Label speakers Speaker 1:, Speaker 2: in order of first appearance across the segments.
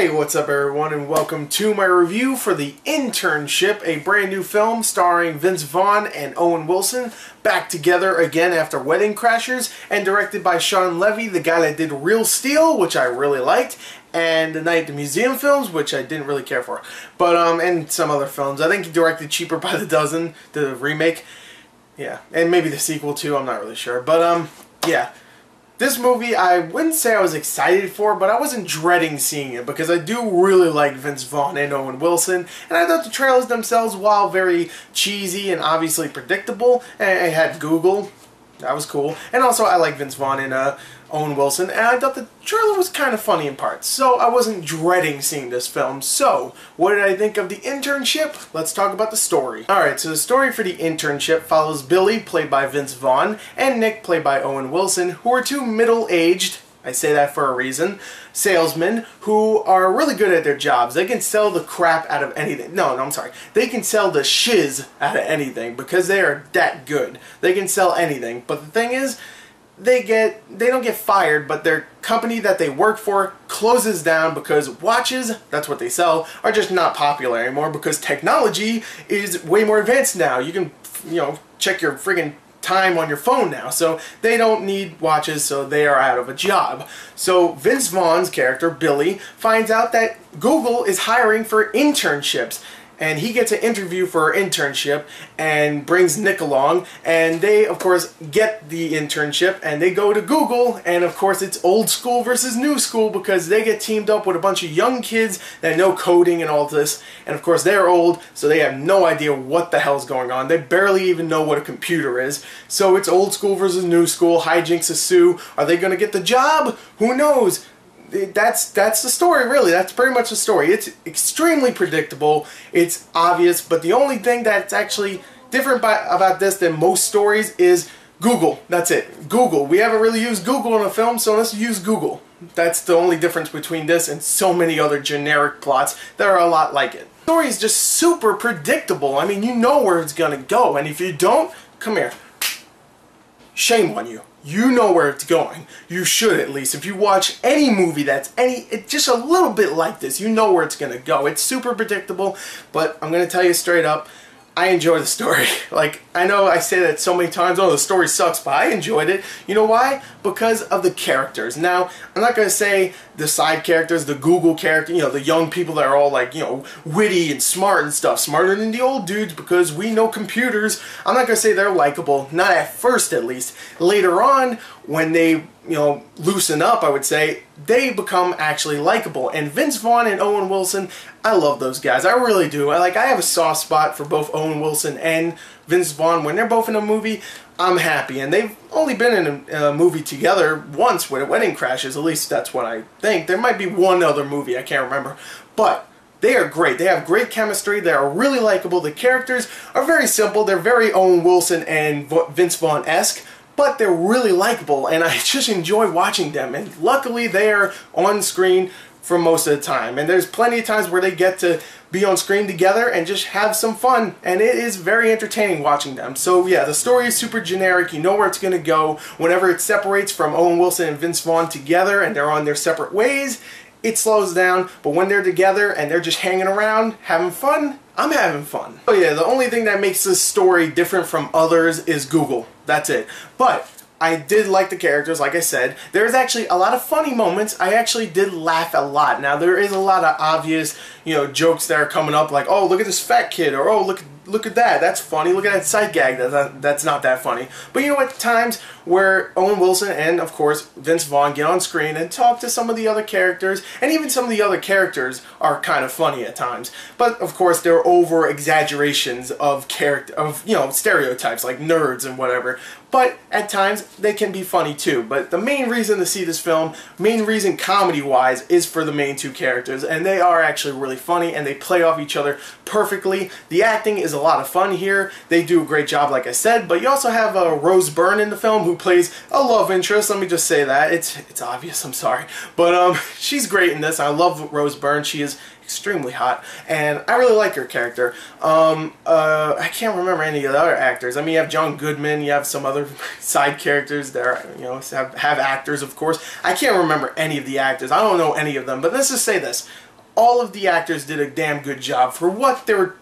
Speaker 1: Hey, what's up everyone, and welcome to my review for The Internship, a brand new film starring Vince Vaughn and Owen Wilson, back together again after Wedding Crashers, and directed by Sean Levy, the guy that did Real Steel, which I really liked, and The Night at the Museum films, which I didn't really care for, but and some other films. I think he directed Cheaper by the Dozen, the remake, yeah, and maybe the sequel too, I'm not really sure, but yeah. This movie, I wouldn't say I was excited for, but I wasn't dreading seeing it because I do really like Vince Vaughn and Owen Wilson, and I thought the trailers themselves, while very cheesy and obviously predictable, and I had Google, that was cool, and also I like Vince Vaughn and Owen Wilson, and I thought the trailer was kind of funny in parts, so I wasn't dreading seeing this film. So, what did I think of The Internship? Let's talk about the story. Alright, so the story for The Internship follows Billy, played by Vince Vaughn, and Nick, played by Owen Wilson, who are two middle-aged, I say that for a reason, salesmen who are really good at their jobs. They can sell the crap out of anything. No, I'm sorry. They can sell the shiz out of anything because they are that good. They can sell anything, but the thing is, they don't get fired, but their company that they work for closes down because watches, that's what they sell, are just not popular anymore because technology is way more advanced now. You can, check your friggin' time on your phone now, so they don't need watches, so they are out of a job. So Vince Vaughn's character, Billy, finds out that Google is hiring for internships, and he gets an interview for an internship and brings Nick along, and they of course get the internship and they go to Google, and of course it's old school versus new school because they get teamed up with a bunch of young kids that know coding and all this, and of course they're old, so they have no idea what the hell's going on. They barely even know what a computer is. So it's old school versus new school, hijinks ensue. Are they gonna get the job? Who knows? That's the story, really. That's pretty much the story. It's extremely predictable. It's obvious, but the only thing that's actually different about this than most stories is Google. That's it. Google. We haven't really used Google in a film, so let's use Google. That's the only difference between this and so many other generic plots that are a lot like it. The story is just super predictable. I mean, you know where it's gonna go, and if you don't, come here. Shame on you. You know where it's going. You should, at least. If you watch any movie that's just a little bit like this, you know where it's going to go. It's super predictable, but I'm going to tell you straight up, I enjoy the story. Like, I know I say that so many times, oh, the story sucks, but I enjoyed it. You know why? Because of the characters. Now, I'm not going to say the side characters, the Google character, the young people that are all like, witty and smart and stuff, smarter than the old dudes because we know computers. I'm not going to say they're likable, not at first at least. Later on, when they, loosen up, I would say, they become actually likable. And Vince Vaughn and Owen Wilson, I love those guys. I really do. I have a soft spot for both Owen Wilson and Vince Vaughn. When they're both in a movie, I'm happy. And they've only been in a movie together once with Wedding Crashers. At least that's what I think. There might be one other movie, I can't remember. But they are great. They have great chemistry. They are really likable. The characters are very simple. They're very Owen Wilson and Vince Vaughn-esque, but they're really likable, and I just enjoy watching them. And luckily, they are on screen for most of the time. And there's plenty of times where they get to be on screen together and just have some fun, and it is very entertaining watching them. So yeah, the story is super generic. You know where it's going to go. Whenever it separates from Owen Wilson and Vince Vaughn together and they're on their separate ways, it slows down. But when they're together and they're just hanging around, having fun, I'm having fun. Oh yeah, the only thing that makes this story different from others is Google. That's it. But I did like the characters, like I said. There's actually a lot of funny moments. I actually did laugh a lot. Now, there is a lot of obvious, jokes that are coming up, like, oh, look at this fat kid, or oh, look at that, that's funny, look at that sight gag, that's not that funny. But at times where Owen Wilson and, of course, Vince Vaughn get on screen and talk to some of the other characters, and even some of the other characters are kind of funny at times. But, of course, they're over-exaggerations of stereotypes, like nerds and whatever. But at times, they can be funny too. But the main reason to see this film, main reason comedy-wise, is for the main two characters. And they are actually really funny, and they play off each other perfectly. The acting is a lot of fun here. They do a great job, like I said. But you also have Rose Byrne in the film, who plays a love interest. Let me just say that. It's obvious, I'm sorry. But she's great in this. I love Rose Byrne. She is extremely hot, and I really like her character. I can't remember any of the other actors. I mean, you have John Goodman, you have some other side characters that are, have actors, of course. I can't remember any of the actors. I don't know any of them, but let's just say this. all of the actors did a damn good job for what their,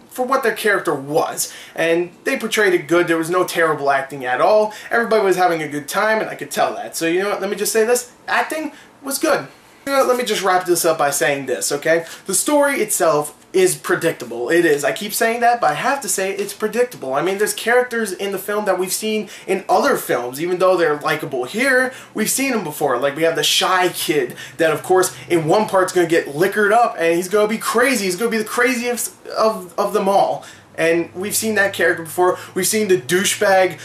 Speaker 1: for what their character was. And they portrayed it good. There was no terrible acting at all. Everybody was having a good time, and I could tell that. So you know what, let me just say this. Acting was good. You know what, let me just wrap this up by saying this, okay? The story itself is predictable. It is. I keep saying that, but I have to say it's predictable. I mean, there's characters in the film that we've seen in other films, even though they're likable here, we've seen them before. Like, we have the shy kid that, of course, in one part's going to get liquored up, and he's going to be crazy. He's going to be the craziest of them all. And we've seen that character before. We've seen the douchebag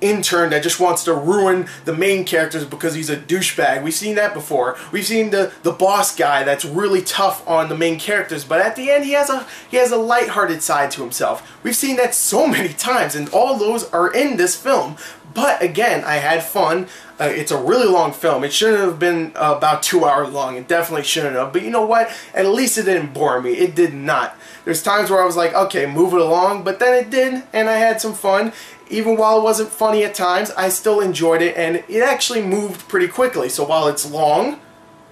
Speaker 1: intern that just wants to ruin the main characters because he's a douchebag. We've seen that before. We've seen the boss guy that's really tough on the main characters, but at the end he has a lighthearted side to himself. We've seen that so many times, and all those are in this film. But again, I had fun. It's a really long film. It shouldn't have been about 2 hours long. It definitely shouldn't have. But you know what? At least it didn't bore me. It did not. There's times where I was like, okay, move it along. But then it did, and I had some fun. Even while it wasn't funny at times, I still enjoyed it, and it actually moved pretty quickly. So while it's long,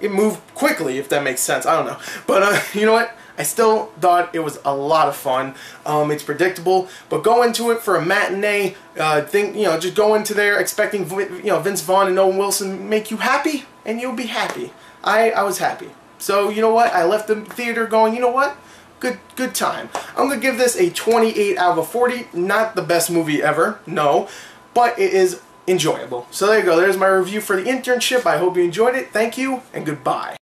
Speaker 1: it moved quickly, if that makes sense. I don't know. But you know what? I still thought it was a lot of fun. It's predictable, but go into it for a matinee. Just go into there expecting Vince Vaughn and Owen Wilson make you happy, and you'll be happy. I was happy. So you know what? I left the theater going, you know what? Good time. I'm gonna give this a 28 out of 40. Not the best movie ever, no, but it is enjoyable. So there you go. There's my review for The Internship. I hope you enjoyed it. Thank you, and goodbye.